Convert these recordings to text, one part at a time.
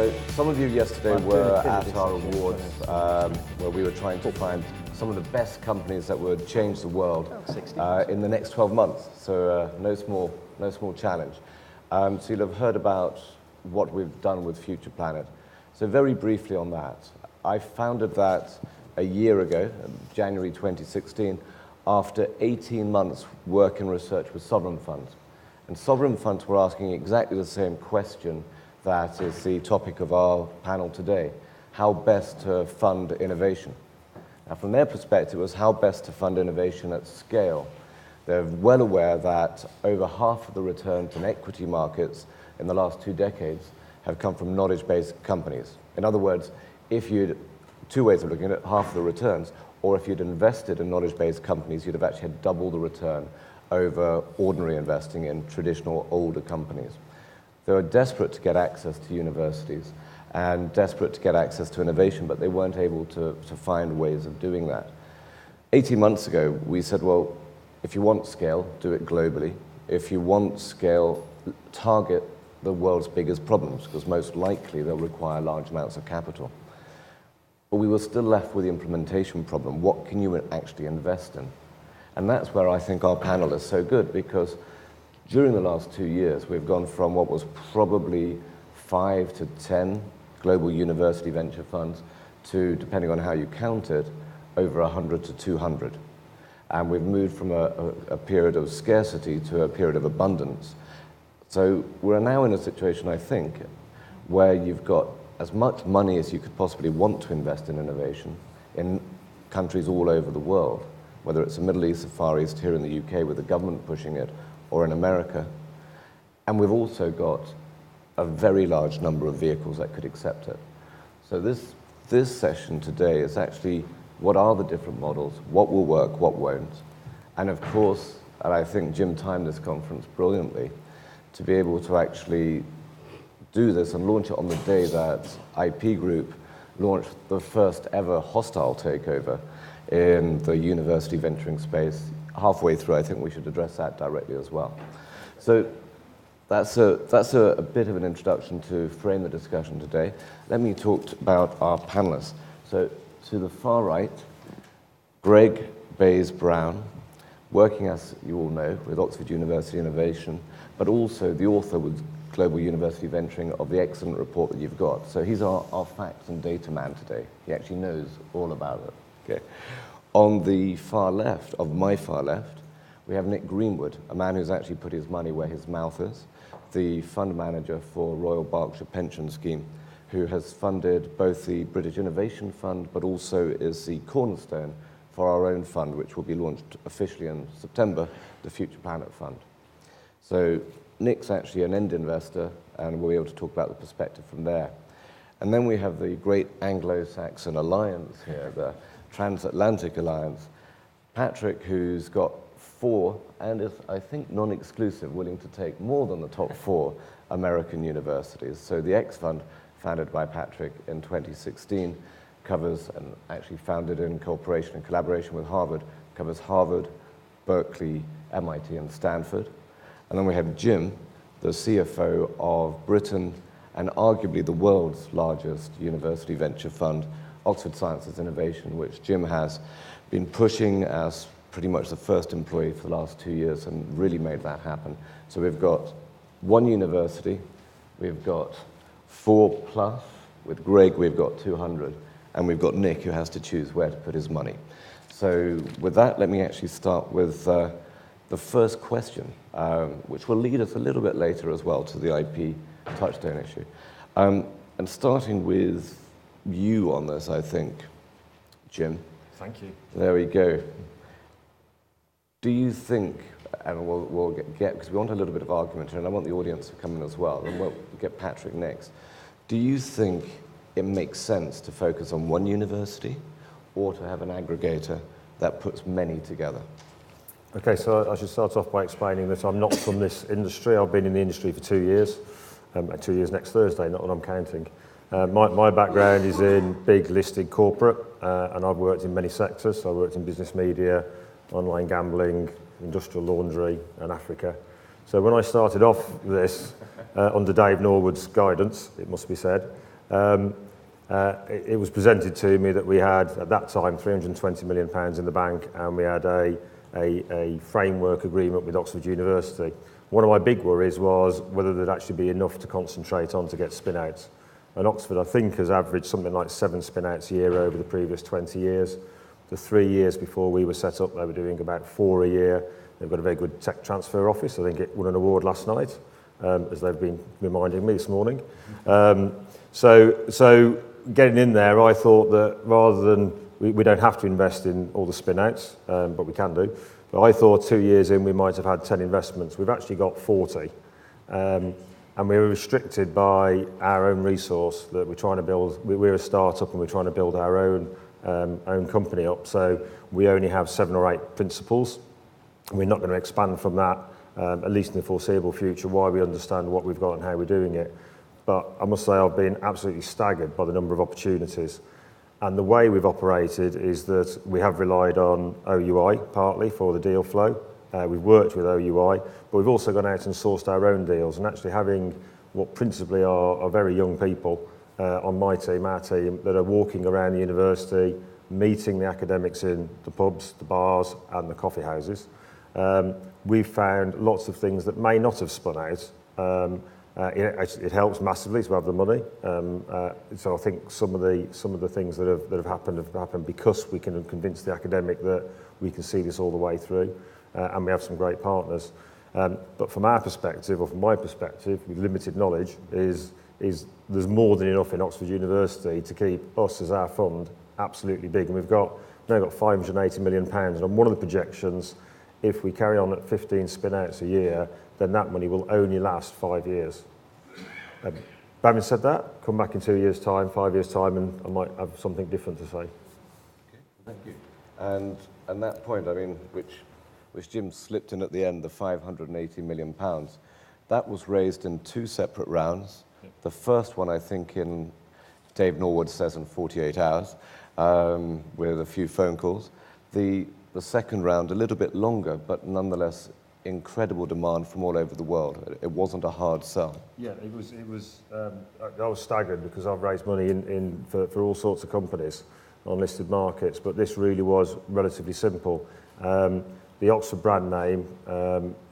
So some of you yesterday were at our awards where we were trying to find some of the best companies that would change the world in the next 12 months. So no small challenge. So you'll have heard about what we've done with Future Planet. So very briefly on that, I founded that a year ago, January 2016, after 18 months work and research with sovereign funds. And sovereign funds were asking exactly the same question that is the topic of our panel today: how best to fund innovation. Now, from their perspective, it was how best to fund innovation at scale. They're well aware that over half of the returns in equity markets in the last 2 decades have come from knowledge-based companies. In other words, if you'd, two ways of looking at it, half of the returns, or if you'd invested in knowledge-based companies, you'd have actually had double the return over ordinary investing in traditional older companies. They were desperate to get access to universities and desperate to get access to innovation, but they weren't able to find ways of doing that. 18 months ago, we said, well, if you want scale, do it globally. If you want scale, target the world's biggest problems, because most likely they'll require large amounts of capital. But we were still left with the implementation problem. What can you actually invest in? And that's where I think our panel is so good, because during the last 2 years, we've gone from what was probably 5 to 10 global university venture funds to, depending on how you count it, over 100 to 200. And we've moved from a period of scarcity to a period of abundance. So we're now in a situation, I think, where you've got as much money as you could possibly want to invest in innovation in countries all over the world, whether it's the Middle East, the Far East, here in the UK with the government pushing it, or in America. And we've also got a very large number of vehicles that could accept it. So this session today is actually, what are the different models, what will work, what won't? And of course, and I think Jim timed this conference brilliantly, to be able to actually do this and launch it on the day that IP Group launched the first ever hostile takeover in the university venturing space. Halfway through, I think we should address that directly as well. So that's a bit of an introduction to frame the discussion today. Let me talk about our panelists. So to the far right, Gregg Bayes-Brown, working, as you all know, with Oxford University Innovation, but also the author with Global University Venturing of the excellent report that you've got. So he's our facts and data man today. He actually knows all about it. Okay. On the far left, of my far left, we have Nick Greenwood, a man who's actually put his money where his mouth is, the fund manager for Royal Berkshire Pension Scheme, who has funded both the British Innovation Fund, but also is the cornerstone for our own fund, which will be launched officially in September, the Future Planet Fund. So Nick's actually an end investor, and we'll be able to talk about the perspective from there. And then we have the great Anglo-Saxon alliance here, the Transatlantic Alliance. Patrick, who's got 4, and is, I think, non-exclusive, willing to take more than the top 4 American universities. So the Xfund, founded by Patrick in 2016, covers, and actually founded in cooperation and collaboration with Harvard, covers Harvard, Berkeley, MIT, and Stanford. And then we have Jim, the CFO of Britain, and arguably the world's largest university venture fund, Oxford Sciences Innovation, which Jim has been pushing as pretty much the first employee for the last 2 years and really made that happen. So we've got 1 university, we've got 4+, with Gregg we've got 200, and we've got Nick who has to choose where to put his money. So with that, let me actually start with the first question, which will lead us a little bit later as well to the IP touchstone issue. And starting with you on this, I think, Jim. Thank you. There we go. Do you think, and we'll get, because we want a little bit of argument here, and I want the audience to come in as well, and we'll get Patrick next. Do you think it makes sense to focus on 1 university or to have an aggregator that puts many together? Okay, so I should start off by explaining that I'm not from this industry. I've been in the industry for 2 years, 2 years next Thursday, not what I'm counting. My background is in big listed corporate, and I've worked in many sectors. So I worked in business media, online gambling, industrial laundry, and Africa. So when I started off this, under Dave Norwood's guidance, it must be said, It was presented to me that we had, at that time, £320 million in the bank, and we had a framework agreement with Oxford University. One of my big worries was whether there'd actually be enough to concentrate on to get spin-outs. And Oxford, I think, has averaged something like 7 spin-outs a year over the previous 20 years. The 3 years before we were set up, they were doing about 4 a year. They've got a very good tech transfer office. I think it won an award last night, as they've been reminding me this morning. So getting in there, I thought that rather than, we don't have to invest in all the spin-outs, but we can do. But I thought 2 years in, we might have had 10 investments. We've actually got 40. And we were restricted by our own resource that we're trying to build. We're a startup and we're trying to build our own company up. So we only have 7 or 8 principals. We're not going to expand from that, at least in the foreseeable future, while we understand what we've got and how we're doing it. But I must say I've been absolutely staggered by the number of opportunities. And the way we've operated is that we have relied on OUI partly for the deal flow. We've worked with OUI, but we've also gone out and sourced our own deals, and actually having what principally are very young people on my team, our team, that are walking around the university, meeting the academics in the pubs, the bars and the coffee houses. We've found lots of things that may not have spun out. It helps massively to have the money. So I think some of the things that have happened because we can convince the academic that we can see this all the way through. And we have some great partners. But from our perspective, or from my perspective, with limited knowledge, is there's more than enough in Oxford University to keep us as our fund absolutely big. And we've now got £580 million. And on one of the projections, if we carry on at 15 spin-outs a year, then that money will only last 5 years. Having said that, come back in 2 years' time, 5 years' time, and I might have something different to say. Okay, thank you. And that point, I mean, which Jim slipped in at the end, the £580 million, that was raised in 2 separate rounds. Yep. The first one, I think, Dave Norwood says in 48 hours, with a few phone calls. The second round, a little bit longer, but nonetheless, incredible demand from all over the world. It wasn't a hard sell. Yeah, it was. I was staggered because I've raised money for all sorts of companies on listed markets, but this really was relatively simple. The Oxford brand name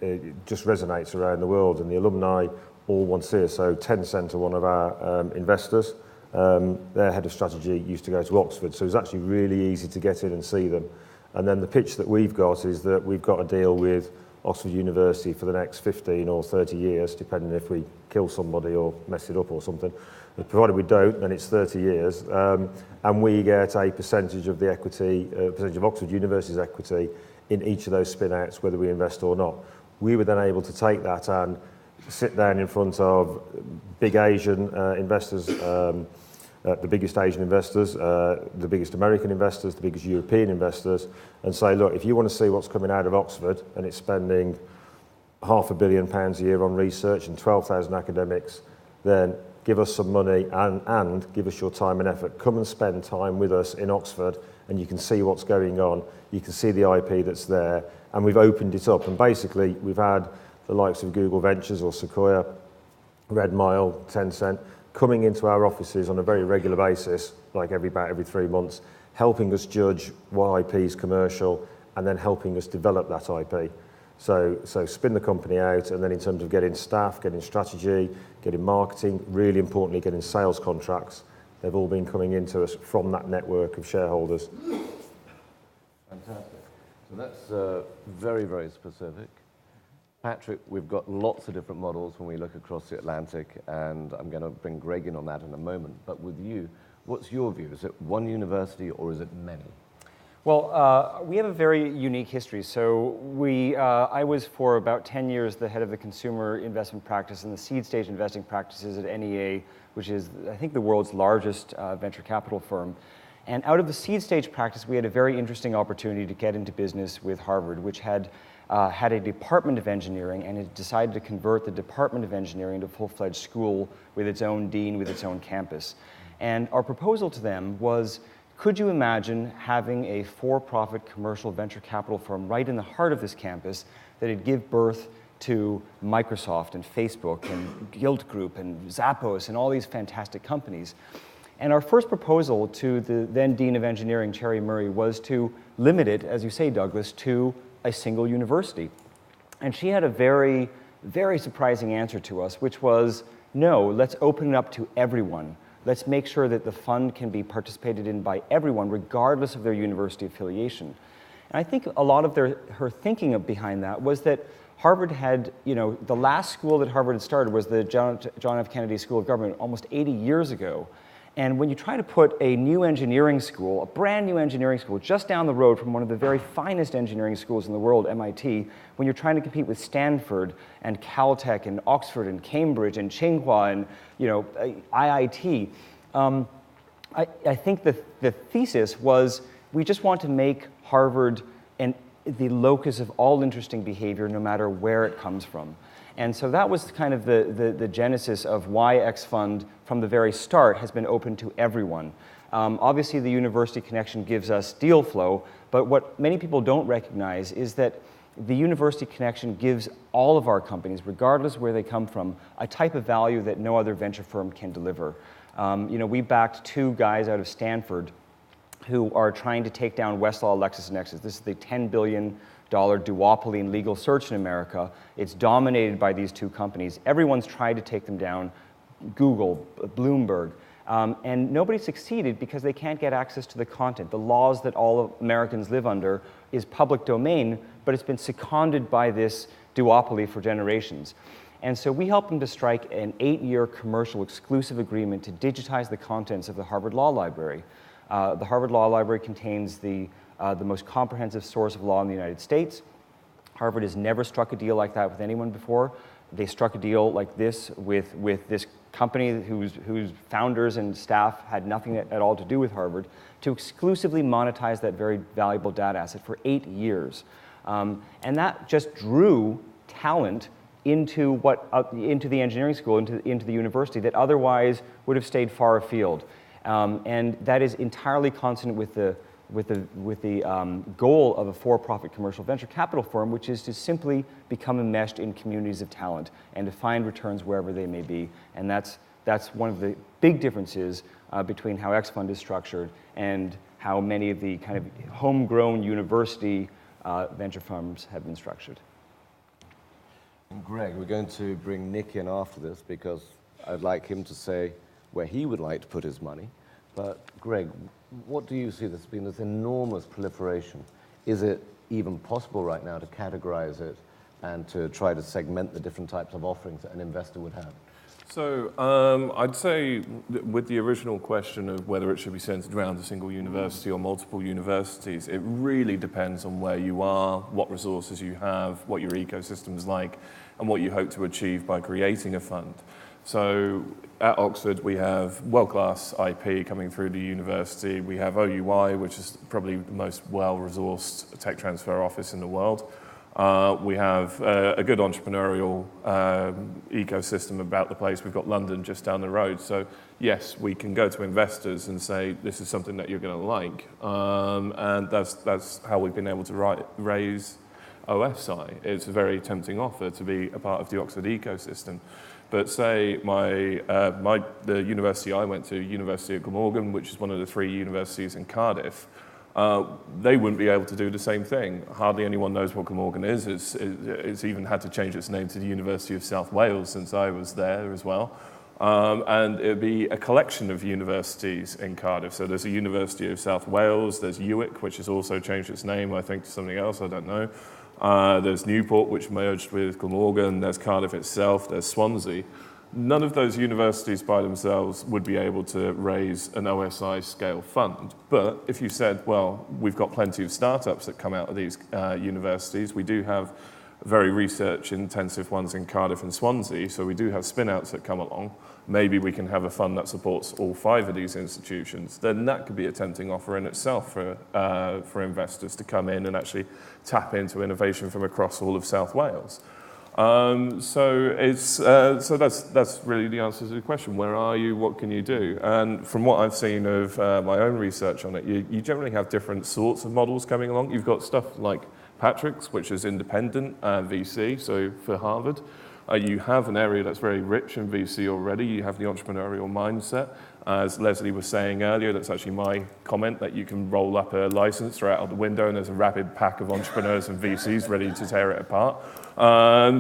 it just resonates around the world, and the alumni all want to see us. So Tencent are one of our investors. Their head of strategy used to go to Oxford, so it was actually really easy to get in and see them. And then the pitch that we've got is that we've got a deal with Oxford University for the next 15 or 30 years, depending if we kill somebody or mess it up or something. But provided we don't, then it's 30 years. And we get a percentage of the equity, percentage of Oxford University's equity in each of those spin-outs, whether we invest or not. We were then able to take that and sit down in front of big Asian investors, the biggest Asian investors, the biggest American investors, the biggest European investors, and say, look, if you want to see what's coming out of Oxford, and it's spending £500 million a year on research and 12,000 academics, then give us some money and give us your time and effort. Come and spend time with us in Oxford, and you can see what's going on. You can see the IP that's there, and we've opened it up. And basically, we've had the likes of Google Ventures or Sequoia, Red Mile, Tencent, coming into our offices on a very regular basis, like about every 3 months, helping us judge what IP is commercial, and then helping us develop that IP. So spin the company out, and then in terms of getting staff, getting strategy, getting marketing, really importantly, getting sales contracts, they've all been coming into us from that network of shareholders. Fantastic. So that's very, very specific. Patrick, we've got lots of different models when we look across the Atlantic, and I'm going to bring Gregg in on that in a moment. But with you, what's your view? Is it one university or is it many? Well, we have a very unique history. So I was for about 10 years the head of the consumer investment practice and the seed stage investing practices at NEA, which is, I think, the world's largest venture capital firm. And out of the seed stage practice, we had a very interesting opportunity to get into business with Harvard, which had a department of engineering, and it decided to convert the department of engineering into a full-fledged school with its own dean, with its own campus. And our proposal to them was, could you imagine having a for-profit commercial venture capital firm right in the heart of this campus that would give birth to Microsoft and Facebook and Gilt Group and Zappos and all these fantastic companies. And our first proposal to the then Dean of Engineering, Cherry Murray, was to limit it, as you say, Douglas, to a single university. And she had a very, very surprising answer to us, which was, no, let's open it up to everyone. Let's make sure that the fund can be participated in by everyone, regardless of their university affiliation. And I think a lot of her thinking behind that was that Harvard had, the last school that Harvard had started was the John F. Kennedy School of Government almost 80 years ago. And when you try to put a new engineering school, a brand new engineering school, just down the road from one of the very finest engineering schools in the world, MIT, when you're trying to compete with Stanford and Caltech and Oxford and Cambridge and Tsinghua and IIT, I think the thesis was we just want to make Harvard the locus of all interesting behavior, no matter where it comes from. And so that was kind of the genesis of why Xfund, from the very start, has been open to everyone. Obviously, the university connection gives us deal flow, but what many people don't recognize is that the university connection gives all of our companies, regardless where they come from, a type of value that no other venture firm can deliver. We backed 2 guys out of Stanford who are trying to take down Westlaw, LexisNexis. This is the $10 billion duopoly in legal search in America. It's dominated by these 2 companies. Everyone's tried to take them down, Google, Bloomberg, and nobody succeeded because they can't get access to the content. The laws that all Americans live under is public domain, but it's been seconded by this duopoly for generations. And so we helped them to strike an 8-year commercial exclusive agreement to digitize the contents of the Harvard Law Library. The Harvard Law Library contains the most comprehensive source of law in the United States. Harvard has never struck a deal like that with anyone before. They struck a deal like this with this company whose founders and staff had nothing at all to do with Harvard, to exclusively monetize that very valuable data asset for 8 years. And that just drew talent into the engineering school, into the university that otherwise would have stayed far afield. And that is entirely consonant with the goal of a for-profit commercial venture capital firm, which is to simply become enmeshed in communities of talent and to find returns wherever they may be. And that's one of the big differences between how Xfund is structured and how many of the kind of homegrown university venture firms have been structured. And Greg, we're going to bring Nick in after this because I'd like him to say where he would like to put his money. But Greg, what do you see? There's been this enormous proliferation. Is it even possible right now to categorize it and to try to segment the different types of offerings that an investor would have? So I'd say with the original question of whether it should be centered around a single university or multiple universities, it really depends on where you are, what resources you have, what your ecosystem is like, and what you hope to achieve by creating a fund. So at Oxford, we have world-class IP coming through the university. We have OUI, which is probably the most well-resourced tech transfer office in the world. We have a good entrepreneurial ecosystem about the place. We've got London just down the road. So yes, we can go to investors and say, this is something that you're going to like. And that's how we've been able to raise OSI. It's a very tempting offer to be a part of the Oxford ecosystem. But say the university I went to, University of Glamorgan, which is one of the 3 universities in Cardiff, they wouldn't be able to do the same thing. Hardly anyone knows what Glamorgan is. It's even had to change its name to the University of South Wales since I was there as well. And it would be a collection of universities in Cardiff. So there's a University of South Wales, there's UWIC, which has also changed its name, I think, to something else, I don't know. There's Newport, which merged with Glamorgan, there's Cardiff itself, there's Swansea. None of those universities by themselves would be able to raise an OSI scale fund. But if you said, well, we've got plenty of startups that come out of these universities, we do have very research intensive ones in Cardiff and Swansea, so we do have spin-outs that come along. Maybe we can have a fund that supports all 5 of these institutions. Then that could be a tempting offer in itself for investors to come in and actually tap into innovation from across all of South Wales. So that's really the answer to the question. Where are you? What can you do? And from what I've seen of my own research on it, you generally have different sorts of models coming along. You've got stuff like Patrick's, which is independent VC, so for Harvard. You have an area that's very rich in VC already. You have the entrepreneurial mindset. As Leslie was saying earlier, that's actually my comment, that you can roll up a license, throw it out the window, and there's a rabid pack of entrepreneurs and VCs ready to tear it apart.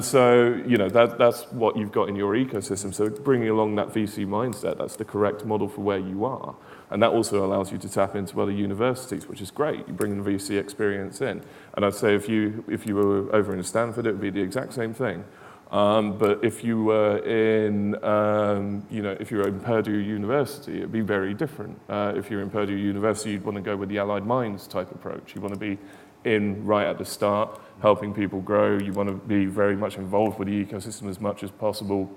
So, you know, that's what you've got in your ecosystem. So bringing along that VC mindset, that's the correct model for where you are. And that also allows you to tap into other universities, which is great. You bring the VC experience in. And I'd say if you were over in Stanford, it would be the exact same thing. But if you were in, if you were in Purdue University, it'd be very different. If you're in Purdue University, you'd want to go with the Allied Minds type approach. You want to be in right at the start, helping people grow. You want to be very much involved with the ecosystem as much as possible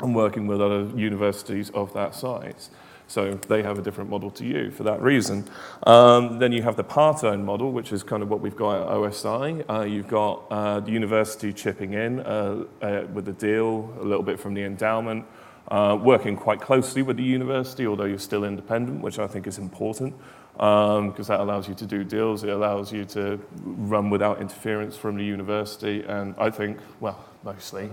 and working with other universities of that size. So they have a different model to you for that reason. Then you have the part-owned model, which is kind of what we've got at OSI. You've got the university chipping in with the deal, a little bit from the endowment, working quite closely with the university, although you're still independent, which I think is important, because that allows you to do deals. It allows you to run without interference from the university, and I think, well, mostly.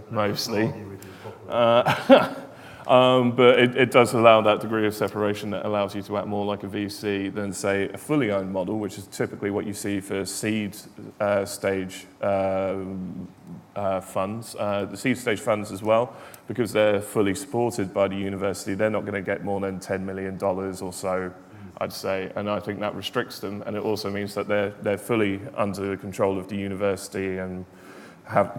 But it does allow that degree of separation that allows you to act more like a VC than, say, a fully owned model, which is typically what you see for seed stage funds. The seed stage funds as well, because they're fully supported by the university, they're not going to get more than $10 million or so, I'd say, and I think that restricts them, and it also means that they're fully under the control of the university and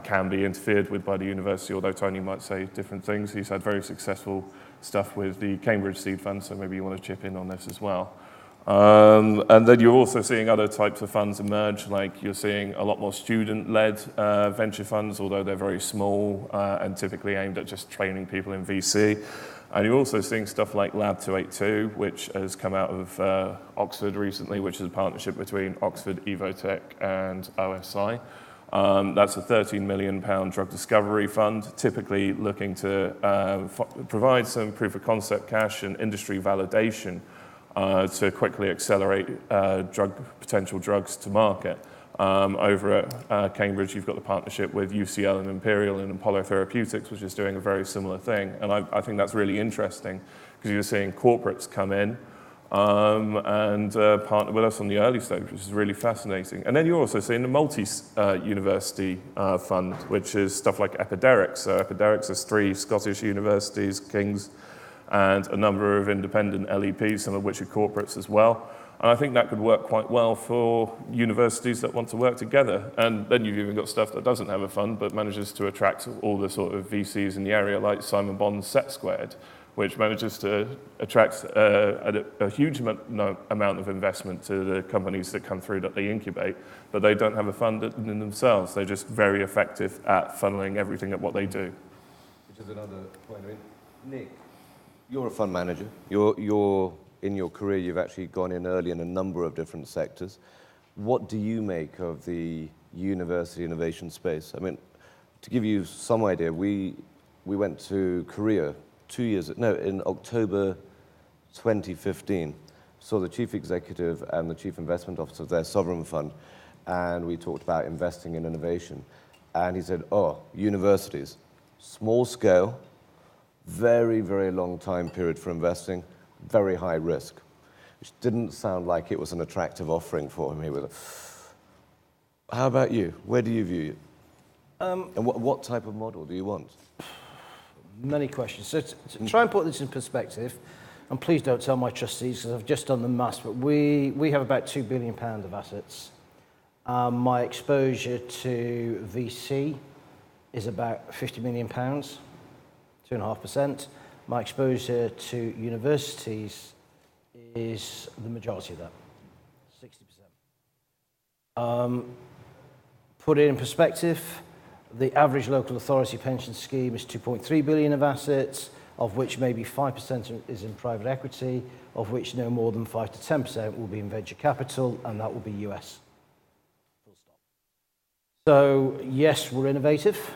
can be interfered with by the university, although Tony might say different things. He's had very successful stuff with the Cambridge Seed Fund, so maybe you want to chip in on this as well. And then you're also seeing other types of funds emerge, like you're seeing a lot more student-led venture funds, although they're very small and typically aimed at just training people in VC. And you're also seeing stuff like Lab 282, which has come out of Oxford recently, which is a partnership between Oxford, Evotech, and OSI. That's a £13 million drug discovery fund, typically looking to provide some proof of concept cash and industry validation to quickly accelerate potential drugs to market. Over at Cambridge, you've got the partnership with UCL and Imperial and Apollo Therapeutics, which is doing a very similar thing. And I think that's really interesting because you're seeing corporates come in and partner with us on the early stage, which is really fascinating. And then you're also seeing the multi-university fund, which is stuff like Epiderics. So Epiderics is 3 Scottish universities, King's, and a number of independent LEPs, some of which are corporates as well. And I think that could work quite well for universities that want to work together. And then you've even got stuff that doesn't have a fund, but manages to attract all the sort of VCs in the area, like Simon Bond's Set Squared, which manages to attract a huge amount of investment to the companies that come through that they incubate, but they don't have a fund in themselves. They're just very effective at funneling everything at what they do. Which is another point. I mean, Nick, you're a fund manager. You're in your career, you've actually gone in early in a number of different sectors. What do you make of the university innovation space? I mean, to give you some idea, we went to Korea in October 2015, saw the chief executive and the chief investment officer of their sovereign fund, and we talked about investing in innovation. And he said, universities, small scale, very, very long time period for investing, very high risk, which didn't sound like it was an attractive offering for me. How about you? Where do you view it? And what type of model do you want? Many questions. So to try and put this in perspective, and please don't tell my trustees because I've just done the maths, but we have about £2 billion of assets. My exposure to VC is about £50 million, 2.5%. My exposure to universities is the majority of that, 60%. Put it in perspective, the average local authority pension scheme is 2.3 billion of assets, of which maybe 5% is in private equity, of which no more than 5 to 10% will be in venture capital, and that will be US. Full stop. So yes, we're innovative.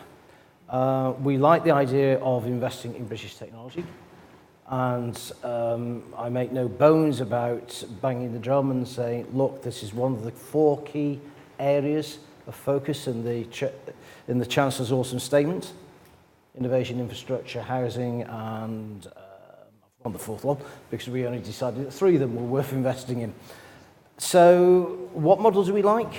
We like the idea of investing in British technology, and I make no bones about banging the drum and saying, look, this is one of the 4 key areas of focus in the Chancellor's Autumn Statement: innovation, infrastructure, housing, and on the fourth one, because we only decided that 3 of them were worth investing in. So what model do we like?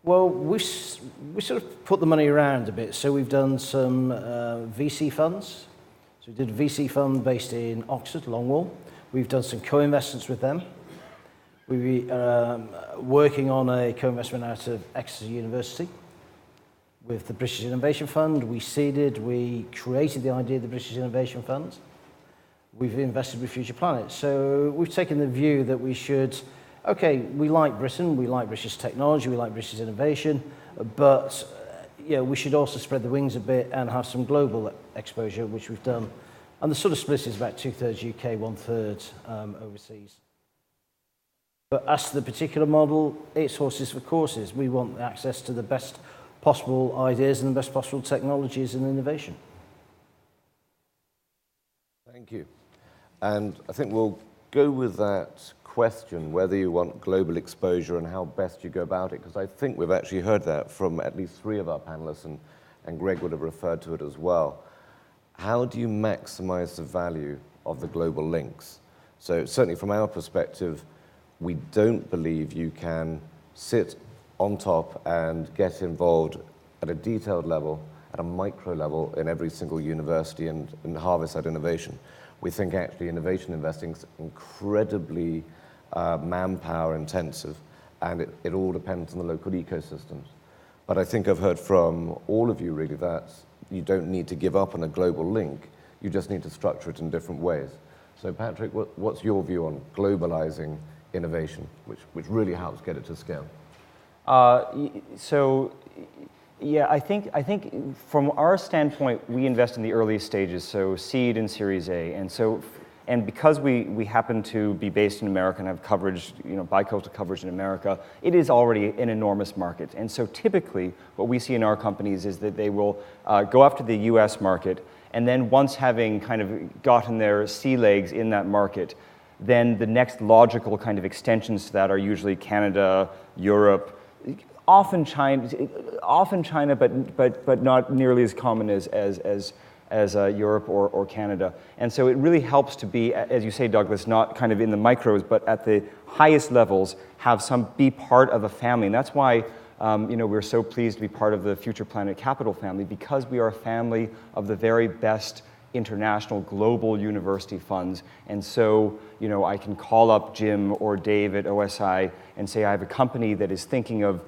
Well, we sort of put the money around a bit. So we've done some VC funds. So we did a VC fund based in Oxford, Longwall. We've done some co-investments with them. We working on a co-investment out of Exeter University with the British Innovation Fund. We seeded, we created the idea of the British Innovation Fund. We've invested with Future Planet. So we've taken the view that we should, okay, we like Britain, we like British technology, we like British innovation, but we should also spread the wings a bit and have some global exposure, which we've done. And the sort of split is about 2/3 UK, 1/3 overseas. But as to the particular model, it's horses for courses. We want access to the best possible ideas and the best possible technologies and innovation. Thank you. And I think we'll go with that question, whether you want global exposure and how best you go about it, because I think we've actually heard that from at least 3 of our panelists, and Gregg would have referred to it as well. How do you maximize the value of the global links? So certainly from our perspective, we don't believe you can sit on top and get involved at a detailed level, at a micro level in every single university and harvest that innovation. We think actually innovation investing is incredibly manpower intensive, and it all depends on the local ecosystems. But I think I've heard from all of you really that you don't need to give up on a global link, you just need to structure it in different ways. So Patrick, what's your view on globalizing innovation, which really helps get it to scale? Yeah, I think from our standpoint, we invest in the earliest stages, so seed and Series A, and because we happen to be based in America and have coverage, bi-coastal coverage in America, it is already an enormous market. And so typically, what we see in our companies is that they will go after the U.S. market, and then once having kind of gotten their sea legs in that market, then the next logical kind of extensions to that are usually Canada, Europe, often China, but not nearly as common as Europe or Canada. And so it really helps to be, as you say, Douglas, not kind of in the micros, but at the highest levels, be part of a family. And that's why we're so pleased to be part of the Future Planet Capital family, because we are a family of the very best international global university funds. And so, I can call up Jim or Dave at OSI and say, I have a company that is thinking of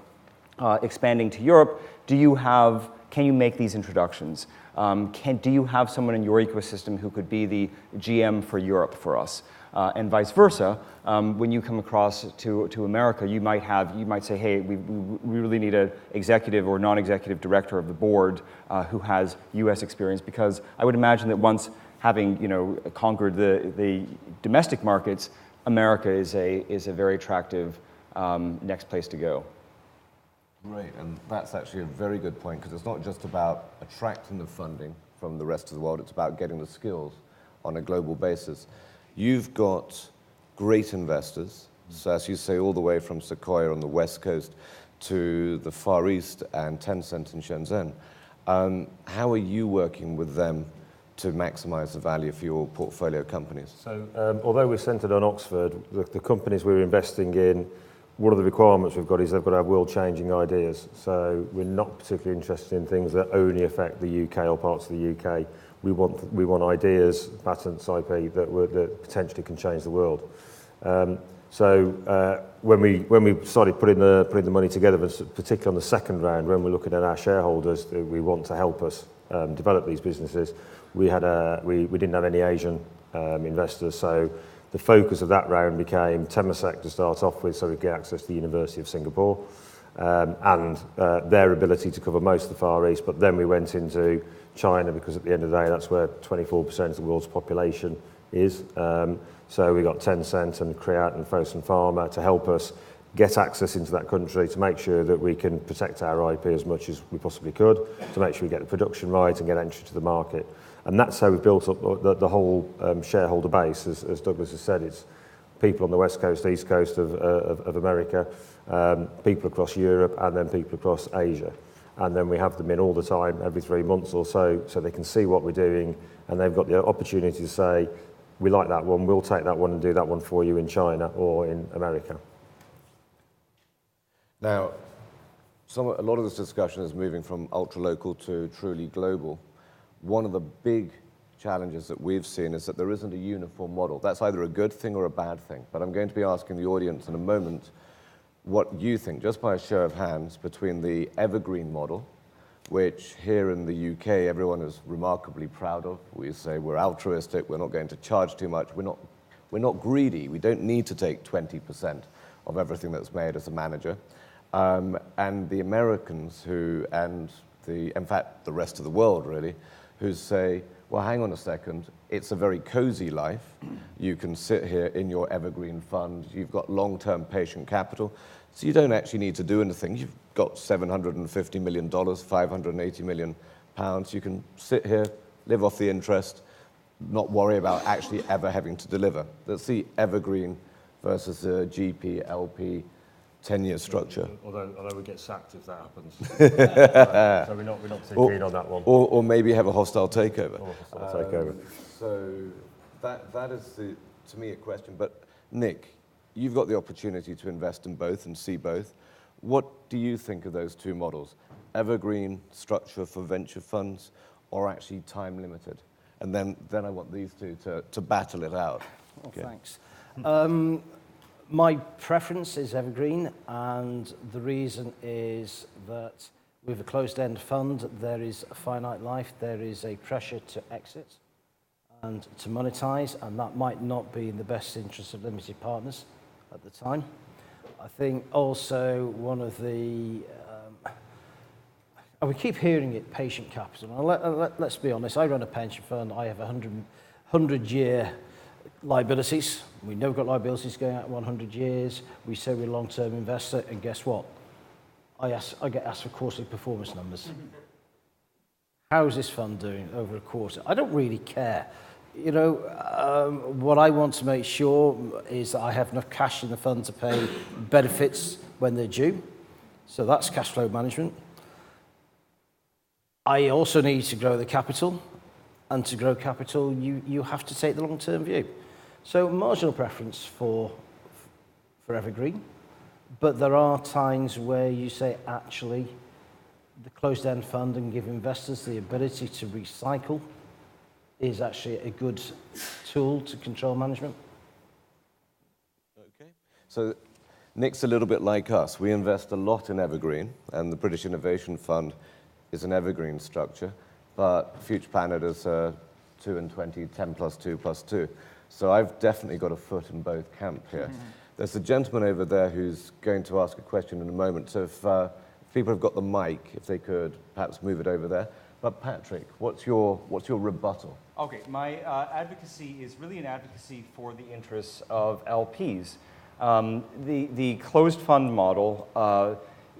expanding to Europe. Can you make these introductions? Do you have someone in your ecosystem who could be the GM for Europe for us? And vice versa. When you come across to America, you might say, hey, we really need an executive or non-executive director of the board who has U.S. experience, because I would imagine that once having conquered the domestic markets, America is a very attractive next place to go. Great, and that's actually a very good point, because it's not just about attracting the funding from the rest of the world, it's about getting the skills on a global basis. You've got great investors, so as you say, all the way from Sequoia on the West Coast to the Far East and Tencent in Shenzhen. How are you working with them to maximize the value for your portfolio companies? So, although we're centered on Oxford, the companies we're investing in, one of the requirements we've got is they've got to have world-changing ideas. So we're not particularly interested in things that only affect the UK or parts of the UK. We want ideas, patents, IP that potentially can change the world. When we started putting the money together, particularly on the second round, when we're looking at our shareholders, we want to help us develop these businesses. We didn't have any Asian investors, so the focus of that round became Temasek to start off with, so we get access to the University of Singapore and their ability to cover most of the Far East. But then we went into China, because at the end of the day, that's where 24% of the world's population is. So we got Tencent and Creat and Fosun Pharma to help us get access into that country, to make sure that we can protect our IP as much as we possibly could, to make sure we get the production right and get entry to the market. And that's how we've built up the whole shareholder base. As Douglas has said, it's people on the West Coast, East Coast of America, people across Europe, and then people across Asia. And then we have them in all the time, every 3 months or so they can see what we're doing, and they've got the opportunity to say, we like that one, we'll take that one and do that one for you in China or in America. Now, a lot of this discussion is moving from ultra-local to truly global. One of the big challenges that we've seen is that there isn't a uniform model. That's either a good thing or a bad thing. But I'm going to be asking the audience in a moment what you think, just by a show of hands, between the Evergreen model, which here in the UK everyone is remarkably proud of. We say we're altruistic, we're not going to charge too much, we're not greedy, we don't need to take 20% of everything that's made as a manager. And the Americans in fact, the rest of the world really, who say, well, hang on a second, it's a very cozy life. You can sit here in your Evergreen fund, you've got long-term patient capital, so you don't actually need to do anything. You've got $750 million, 580 million pounds. You can sit here, live off the interest, not worry about actually ever having to deliver. That's the Evergreen versus the GPLP 10-year structure. Although we get sacked if that happens. So we're not too keen on that one. Or maybe have a hostile takeover. So that is, to me, a question. But Nick, you've got the opportunity to invest in both and see both. What do you think of those two models? Evergreen structure for venture funds or actually time limited? And then I want these two to battle it out. Well, okay. Thanks. My preference is Evergreen, and the reason is that with a closed-end fund, there is a finite life, there is a pressure to exit and to monetize, and that might not be in the best interest of limited partners at the time. I think also one of the, we keep hearing it, patient capital. Now let's be honest, I run a pension fund, I have 100-year liabilities. We know we've got liabilities going out 100 years. We say we're a long-term investor, and guess what? I get asked for quarterly performance numbers. How's this fund doing over a quarter? I don't really care. You know, what I want to make sure is that I have enough cash in the fund to pay benefits when they're due. So that's cash flow management. I also need to grow the capital, and to grow capital, you have to take the long-term view. So marginal preference for Evergreen, but there are times where you say, actually, the closed-end fund and give investors the ability to recycle is actually a good tool to control management. Okay. So Nick's a little bit like us. We invest a lot in Evergreen, and the British Innovation Fund is an Evergreen structure, but Future Planet is 2 and 20, 10 plus 2 plus 2. So I've definitely got a foot in both camp here. Mm-hmm. There's a gentleman over there who's going to ask a question in a moment. So if people have got the mic, if they could perhaps move it over there. But Patrick, what's your rebuttal? Okay, my advocacy is really an advocacy for the interests of LPs. The closed fund model,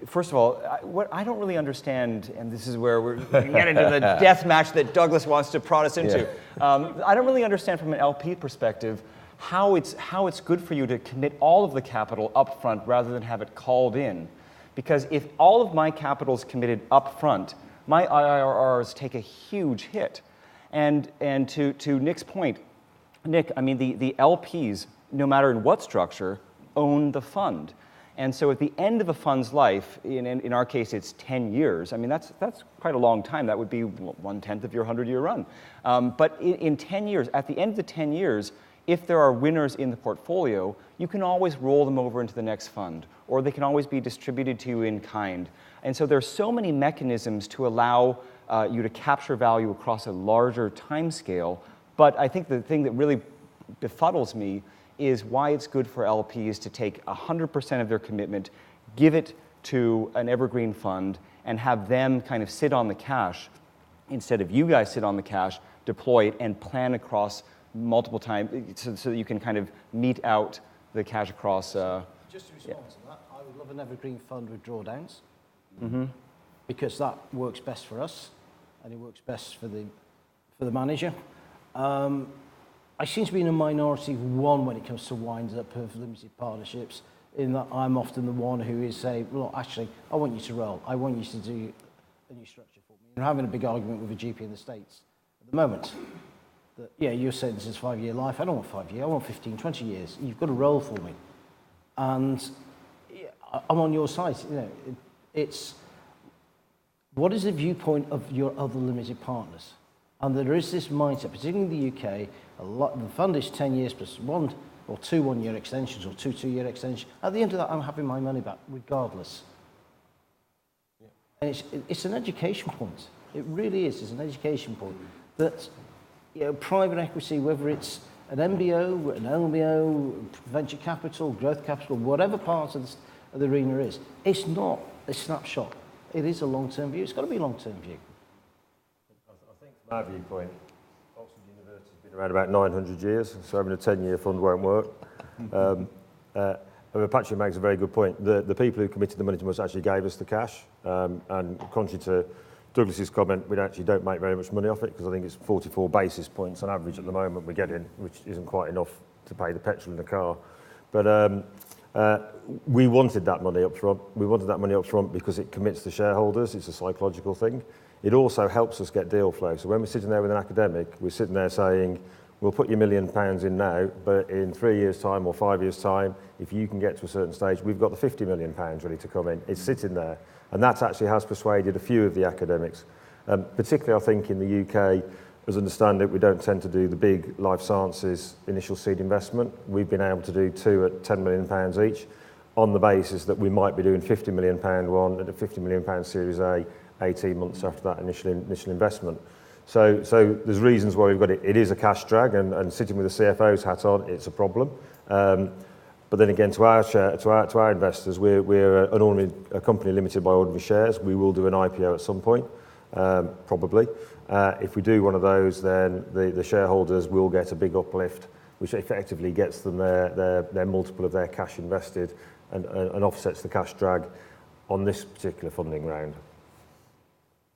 first of all, what I don't really understand, and this is where we're going to get into the death match that Douglas wants to prod us into. Yeah. I don't really understand from an LP perspective how it's good for you to commit all of the capital up front rather than have it called in. Because if all of my capital is committed up front, my IRRs take a huge hit. And to Nick's point, Nick, I mean, the LPs, no matter in what structure, own the fund. And so at the end of a fund's life, in our case, it's 10 years. I mean, that's quite a long time. That would be 1/10 of your 100-year run. But in 10 years, at the end of the 10 years, if there are winners in the portfolio, you can always roll them over into the next fund, or they can always be distributed to you in kind. And so there's so many mechanisms to allow you to capture value across a larger time scale. But I think the thing that really befuddles me is why it's good for LPs to take 100% of their commitment, give it to an evergreen fund, and have them kind of sit on the cash instead of you guys sit on the cash, deploy it, and plan across multiple times so that you can kind of mete out the cash across. Just to respond to that, I would love an evergreen fund with drawdowns, because that works best for us, and it works best for the manager. I seem to be in a minority of one when it comes to wind up of limited partnerships, in that I'm often the one who is saying, well, actually, I want you to roll. I want you to do a new structure for me. I'm having a big argument with a GP in the States at the moment. That, yeah, you're saying this is 5-year life. I don't want 5 years. I want 15, 20 years. You've got to roll for me. And yeah, I'm on your side. You know, it's what is the viewpoint of your other limited partners? And there is this mindset, particularly in the UK, the fund is 10 years plus 1 or 2 1-year extensions or 2 2-year extensions. At the end of that, I'm having my money back regardless. Yeah. And it's an education point. It really is. It's an education point that, you know, private equity, whether it's an MBO, an LBO, venture capital, growth capital, whatever part of the arena is, it's not a snapshot. It is a long-term view. It's got to be a long-term view. I think from our viewpoint, Oxford University's been around about 900 years, so having a 10-year fund won't work. Patrick makes a very good point. The people who committed the money to us actually gave us the cash, and contrary to Douglas's comment, we actually don't make very much money off it, because I think it's 44 basis points on average at the moment we're getting, which isn't quite enough to pay the petrol in the car. But we wanted that money up front. We wanted that money up front because it commits the shareholders. It's a psychological thing. It also helps us get deal flow. So when we're sitting there with an academic, we're sitting there saying, we'll put your £1 million in now, but in 3 years' time or 5 years' time, if you can get to a certain stage, we've got the £50 million ready to come in. It's sitting there. And that actually has persuaded a few of the academics. Particularly, I think, in the UK, as I understand it, we don't tend to do the big life sciences initial seed investment. We've been able to do 2 at £10 million each, on the basis that we might be doing £50 million one at a £50 million Series A 18 months after that initial investment. So there's reasons why we've got it. It is a cash drag, and sitting with the CFO's hat on, it's a problem. But then again, to our investors, we're a company limited by ordinary shares. We will do an IPO at some point, probably. If we do one of those, then the shareholders will get a big uplift, which effectively gets them their multiple of their cash invested and offsets the cash drag on this particular funding round.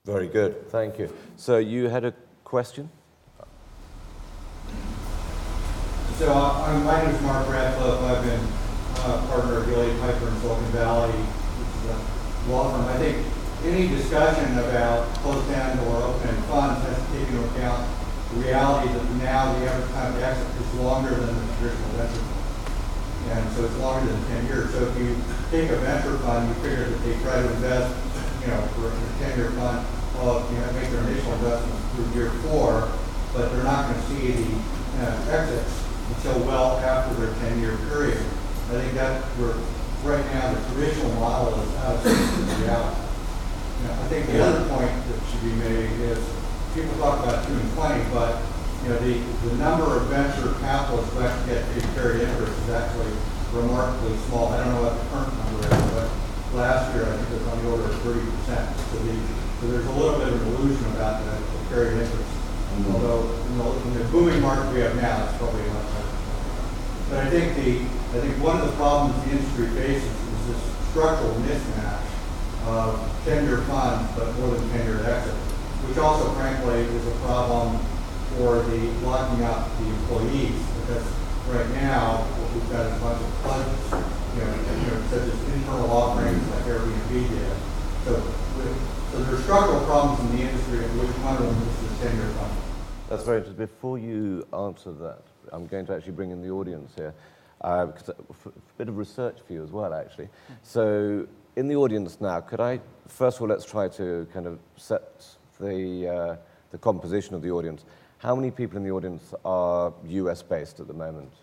Very good, thank you. So you had a question? So my name is Mark Radcliffe. I've been a partner of Gillian Piper in Silicon Valley, which is a law firm. I think any discussion about closed-end or open-end funds has to take into account the reality that now the average time of exit is longer than the traditional venture fund. And so it's longer than 10 years. So if you take a venture fund, you figure that they try to invest, for a 10-year fund, make their initial investment through year 4, but they're not going to see the exits until well after their 10-year period. I think that right now the traditional model is out of sync with reality. I think the other point that should be made is people talk about 2 and 20, but the number of venture capitalists who actually get paid carried interest is actually remarkably small. I don't know what the current number is, but last year I think it was on the order of 30%. So there's a little bit of an illusion about the carried interest. Although in the booming market we have now, it's probably much better. But I think one of the problems the industry faces is this structural mismatch of 10-year funds, but more than 10-year exit, which also, frankly, is a problem for the locking up the employees, because right now what we've got is a bunch of pledges, such as internal offerings like Airbnb did. So there's structural problems in the industry, which one of them is the 10-year fund. That's very interesting. Before you answer that, I'm going to actually bring in the audience here, because a bit of research for you as well, actually. So in the audience now, could I, first of all, let's try to kind of set the composition of the audience. How many people in the audience are US-based at the moment?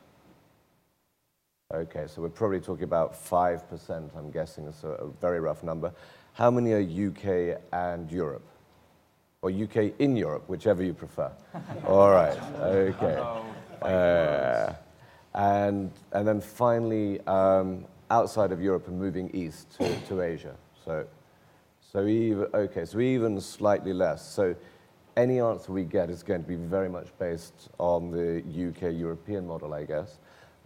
Okay, so we're probably talking about 5%, I'm guessing. It's a very rough number. How many are UK and Europe? Or UK in Europe, whichever you prefer. All right, okay. And then finally, outside of Europe and moving east to Asia. So even slightly less. So any answer we get is going to be very much based on the UK-European model, I guess.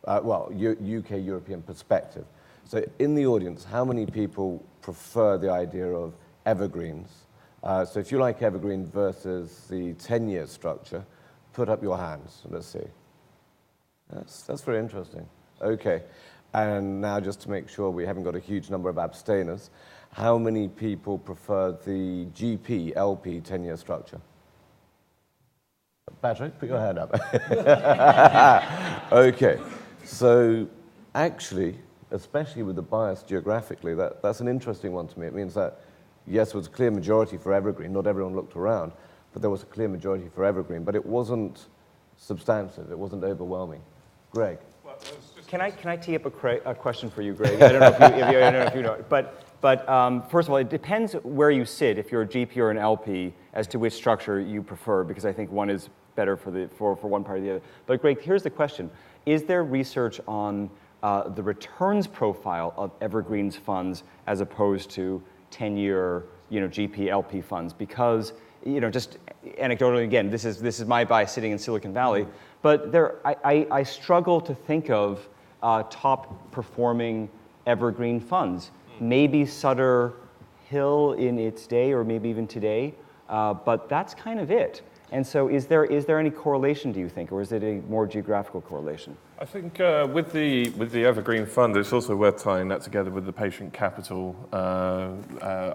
UK-European perspective. So in the audience, how many people prefer the idea of evergreens? So if you like evergreen versus the 10-year structure, put up your hands. Let's see. That's very interesting. Okay. And now just to make sure we haven't got a huge number of abstainers, how many people prefer the GPLP 10-year structure? Patrick, put your hand up. Okay. So actually, especially with the bias geographically, that's an interesting one to me. It means that, yes, there was a clear majority for Evergreen. Not everyone looked around, but there was a clear majority for Evergreen. But it wasn't substantive. It wasn't overwhelming. Greg? Can I tee up a question for you, Greg? I don't know if you know. But first of all, it depends where you sit, if you're a GP or an LP, as to which structure you prefer, because I think one is better for one part or the other. But Greg, here's the question. Is there research on the returns profile of Evergreen's funds as opposed to 10-year GPLP funds? Because, just anecdotally, again, this is my bias sitting in Silicon Valley, but I struggle to think of top performing Evergreen funds. Maybe Sutter Hill in its day, or maybe even today, but that's kind of it. And so is there any correlation, do you think, or is it a more geographical correlation? I think with the Evergreen Fund, it's also worth tying that together with the patient capital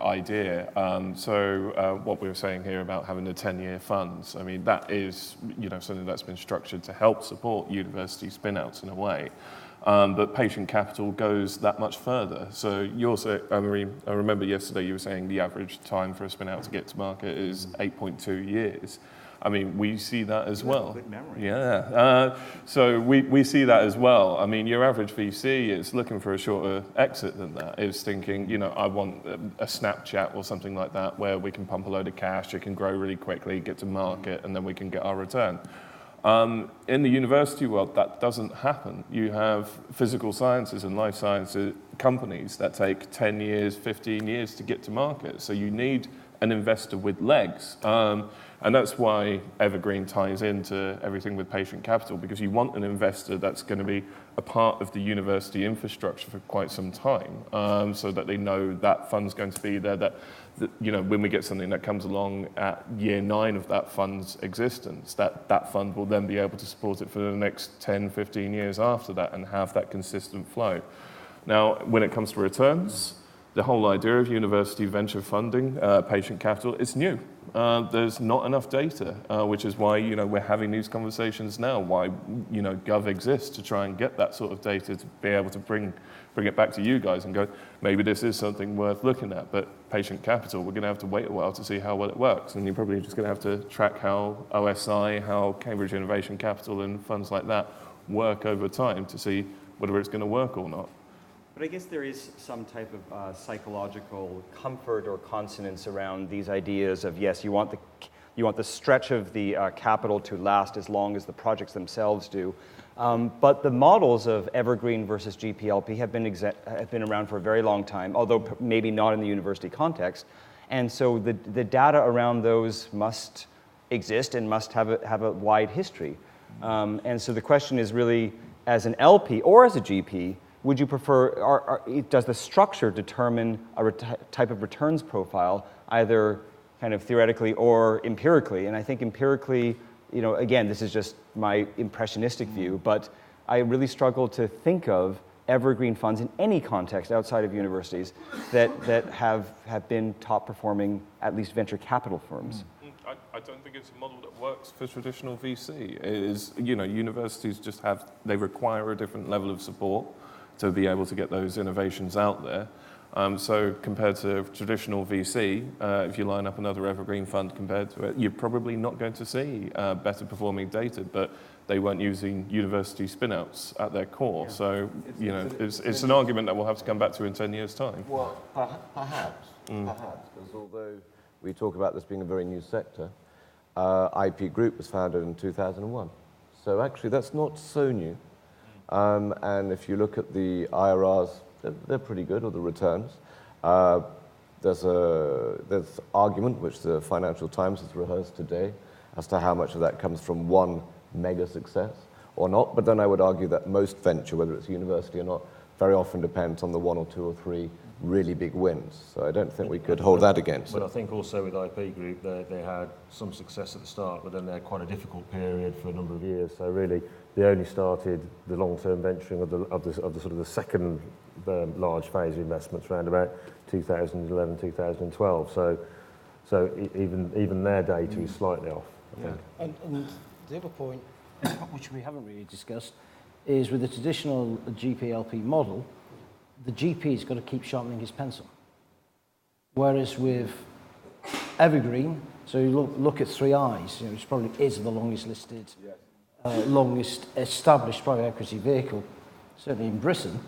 idea. So what we were saying here about having the 10-year funds, I mean, that is something that's been structured to help support university spin-outs in a way. But patient capital goes that much further. So you also, I remember yesterday you were saying the average time for a spin-out to get to market is 8.2 years. I mean, we see that as well. Good memory. Yeah. So we see that as well. I mean, your average VC is looking for a shorter exit than that. Is thinking, I want a Snapchat or something like that where we can pump a load of cash, it can grow really quickly, get to market, and then we can get our return. In the university world, that doesn't happen. You have physical sciences and life sciences companies that take 10 years, 15 years to get to market. So you need an investor with legs. And that's why Evergreen ties into everything with patient capital, because you want an investor that's going to be a part of the university infrastructure for quite some time, so that they know that fund's going to be there, that when we get something that comes along at year 9 of that fund's existence, that fund will then be able to support it for the next 10, 15 years after that and have that consistent flow. Now, when it comes to returns, the whole idea of university venture funding, patient capital, is new. There's not enough data, which is why we're having these conversations now. Why GUV exists, to try and get that sort of data to be able to bring it back to you guys and go, maybe this is something worth looking at. But patient capital, we're going to have to wait a while to see how well it works, and you're probably just going to have to track how OSI, how Cambridge Innovation Capital, and funds like that work over time to see whether it's going to work or not. But I guess there is some type of psychological comfort or consonance around these ideas of, yes, you want the stretch of the capital to last as long as the projects themselves do. But the models of Evergreen versus GPLP have been around for a very long time, although maybe not in the university context. And so the data around those must exist and must have a wide history. And so the question is really, as an LP or as a GP, would you prefer, does the structure determine a type of returns profile, either kind of theoretically or empirically? And I think empirically, again, this is just my impressionistic view, but I really struggle to think of evergreen funds in any context outside of universities that have been top performing, at least venture capital firms. I don't think it's a model that works for traditional VC. It is, universities they require a different level of support to be able to get those innovations out there. So compared to traditional VC, if you line up another evergreen fund compared to it, you're probably not going to see better performing data, but they weren't using university spin-outs at their core. Yeah. So, it's an argument that we'll have to come back to in 10 years' time. Well, perhaps, because although we talk about this being a very new sector, IP Group was founded in 2001. So actually, that's not so new. And if you look at the IRRs, they're pretty good, or the returns. There's argument, which the Financial Times has rehearsed today, as to how much of that comes from one mega success or not. But then I would argue that most venture, whether it's university or not, very often depends on the 1 or 2 or 3 really big wins. So I don't think we could hold that against But them. I think also with IP Group, they had some success at the start, but then they had quite a difficult period for a number of years. So really, they only started the long-term venturing of the sort of the second large phase of investments around about 2011, 2012. So even their data is slightly off, I think. And the other point, which we haven't really discussed, is with the traditional GPLP model, the GP's got to keep sharpening his pencil. Whereas with Evergreen, so you look at 3i's, which probably is the longest listed, longest established private equity vehicle, certainly in Britain,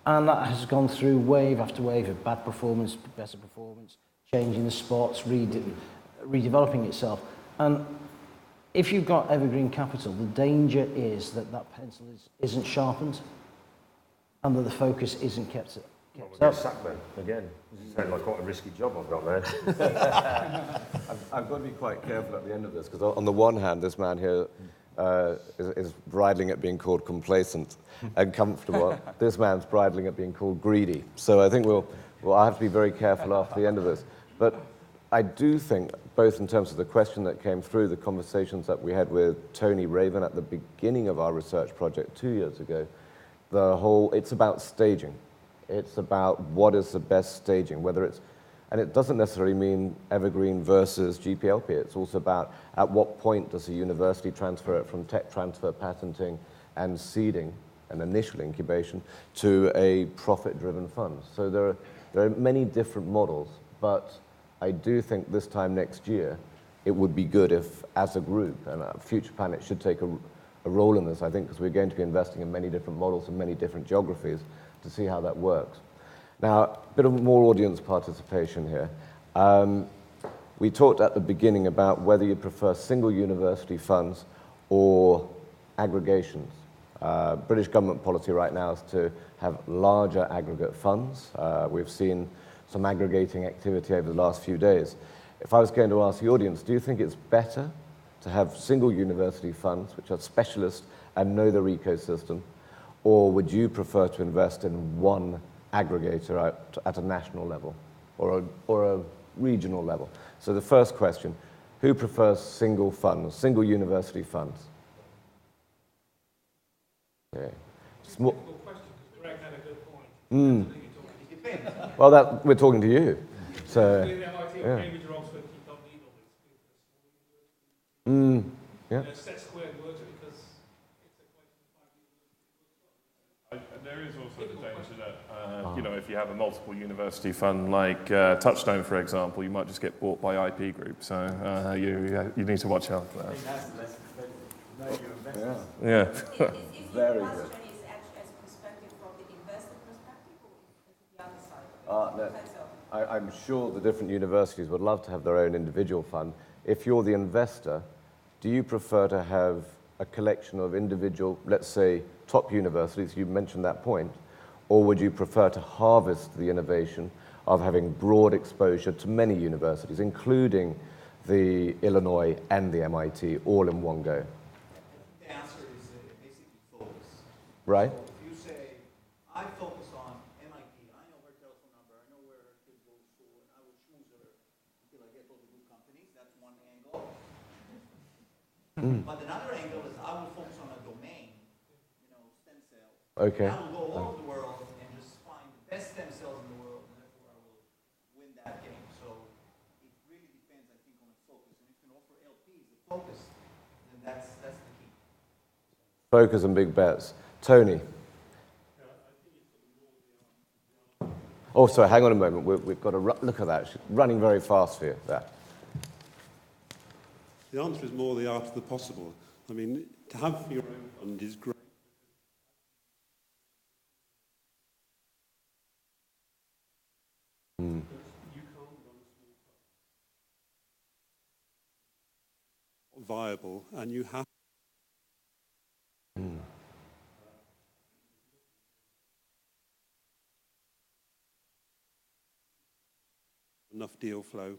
and that has gone through wave after wave of bad performance, better performance, changing the spots, redeveloping itself. And if you've got Evergreen Capital, the danger is that that pencil isn't sharpened and that the focus isn't kept up. Sacked then, again. This sounds like quite a risky job I've got there. I've got to be quite careful at the end of this, because on the one hand, this man here is bridling at being called complacent and comfortable. This man's bridling at being called greedy. So I think I have to be very careful after the end of this. But I do think, both in terms of the question that came through, the conversations that we had with Tony Raven at the beginning of our research project 2 years ago, it's about staging. It's about what is the best staging, and it doesn't necessarily mean Evergreen versus GPLP. It's also about at what point does a university transfer it from tech transfer, patenting, and seeding, and initial incubation, to a profit-driven fund. So there are many different models, but I do think this time next year, it would be good if, as a group, and Future Planet should take a role in this, I think, because we're going to be investing in many different models and many different geographies to see how that works. Now, a bit of more audience participation here. We talked at the beginning about whether you prefer single university funds or aggregations. British government policy right now is to have larger aggregate funds. We've seen some aggregating activity over the last few days. If I was going to ask the audience, do you think it's better to have single university funds, which are specialist and know their ecosystem, or would you prefer to invest in one aggregator at a national level or a regional level? So the first question, who prefers single funds, single university funds? Okay. Question, because Gregg had a good point. Well, we're talking to you. So, MIT or Cambridge or Oxford keep up legal. yeah. Set squared works because it's a question of There is also the danger that, if you have a multiple university fund like Touchstone, for example, you might just get bought by IP Group. So you need to watch out for that. Yeah. Very good. Is actually as a perspective from the investor perspective, or is it the other side? No, I'm sure the different universities would love to have their own individual fund. If you're the investor, do you prefer to have a collection of individual, let's say, top universities, you mentioned that point, or would you prefer to harvest the innovation of having broad exposure to many universities, including the Illinois and the MIT, all in one go? The answer is basically focus. Right? So if you say, I focus on MIT, I know her telephone number, I know where her kid goes to school, and I will choose her until I get all the good companies, that's one angle. But another angle is I will focus on a domain, stem cells. Okay. I will go all over the world and just find the best stem cells in the world, and therefore I will win that game. So it really depends, I think, on the focus. And if you can offer LPs the focus, then that's the key. Focus and big bets. Tony? Oh, sorry, hang on a moment. We've got to look at that. She's running very fast for you. There. The answer is more the art of the possible. I mean, to have your own fund is great. You can't run small funds. Viable, and you have enough deal flow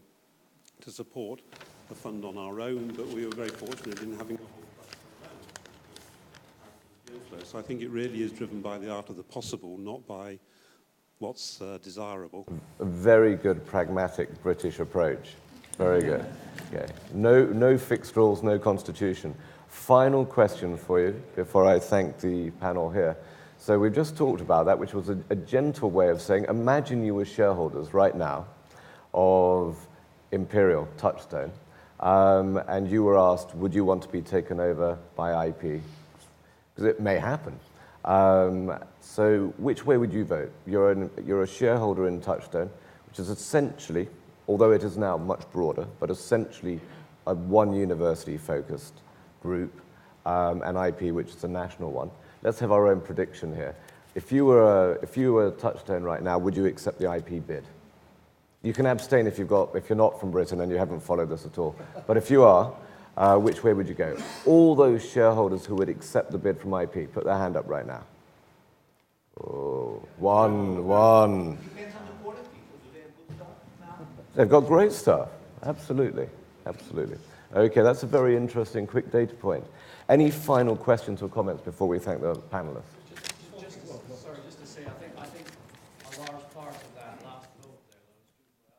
to support the fund on our own, but we were very fortunate in having a whole deal flow. So I think it really is driven by the art of the possible, not by what's desirable. A very good pragmatic British approach. Very good. Okay. No fixed rules, no constitution. Final question for you before I thank the panel here. So we've just talked about that, which was a gentle way of saying, imagine you were shareholders right now of Imperial, Touchstone, and you were asked, would you want to be taken over by IP? Because it may happen. So which way would you vote? You're a shareholder in Touchstone, which is essentially, although it is now much broader, but essentially a one university-focused group, and IP, which is a national one. Let's have our own prediction here. If you were Touchstone right now, would you accept the IP bid? You can abstain if you're not from Britain and you haven't followed this at all. But if you are, which way would you go? All those shareholders who would accept the bid from IP, put their hand up right now. Oh, one. Depends on the quality. Do they have good stuff now? They've got great stuff. Absolutely. Okay, that's a very interesting, quick data point. Any final questions or comments before we thank the panelists? Just to say, I think a large part of that last vote there,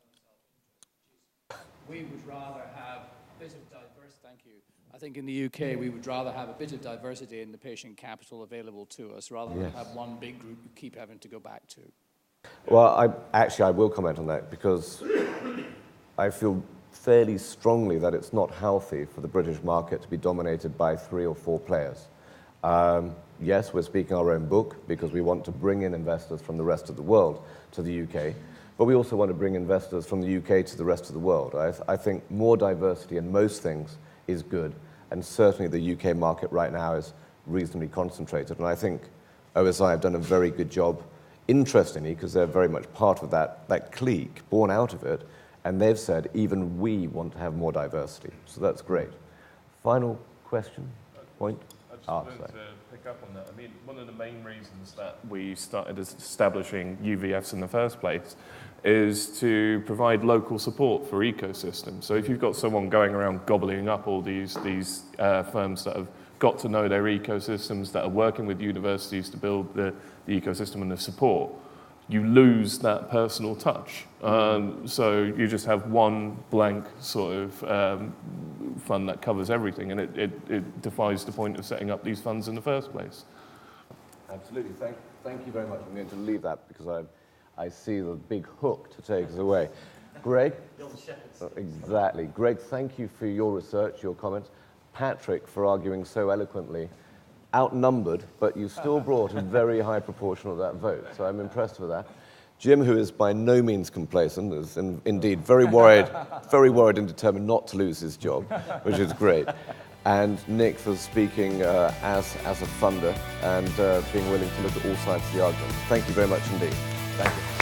those people who have self-interest. We would rather have a bit of diversity. Thank you. I think in the UK, we would rather have a bit of diversity in the patient capital available to us, rather than have one big group you keep having to go back to. Well, I will comment on that because I feel fairly strongly that it's not healthy for the British market to be dominated by 3 or 4 players. Yes, we're speaking our own book because we want to bring in investors from the rest of the world to the UK, but we also want to bring investors from the UK to the rest of the world. I think more diversity in most things is good, and certainly the UK market right now is reasonably concentrated, and I think OSI have done a very good job, interestingly, because they're very much part of that clique, born out of it, and they've said, even we want to have more diversity. So that's great. Final question, point? I just wanted to pick up on that. I mean, one of the main reasons that we started establishing UVFs in the first place is to provide local support for ecosystems. So if you've got someone going around gobbling up all these firms that have got to know their ecosystems, that are working with universities to build the ecosystem and the support, you lose that personal touch. So you just have one blank sort of fund that covers everything, and it defies the point of setting up these funds in the first place. Absolutely. Thank you very much. I'm going to leave that because I see the big hook to take us away. Gregg? Exactly. Gregg, thank you for your research, your comments. Patrick, for arguing so eloquently. Outnumbered, but you still brought a very high proportion of that vote, so I'm impressed with that. Jim, who is by no means complacent, is indeed very worried and determined not to lose his job, which is great. And Nick for speaking as a funder and being willing to look at all sides of the argument. Thank you very much indeed. Thank you.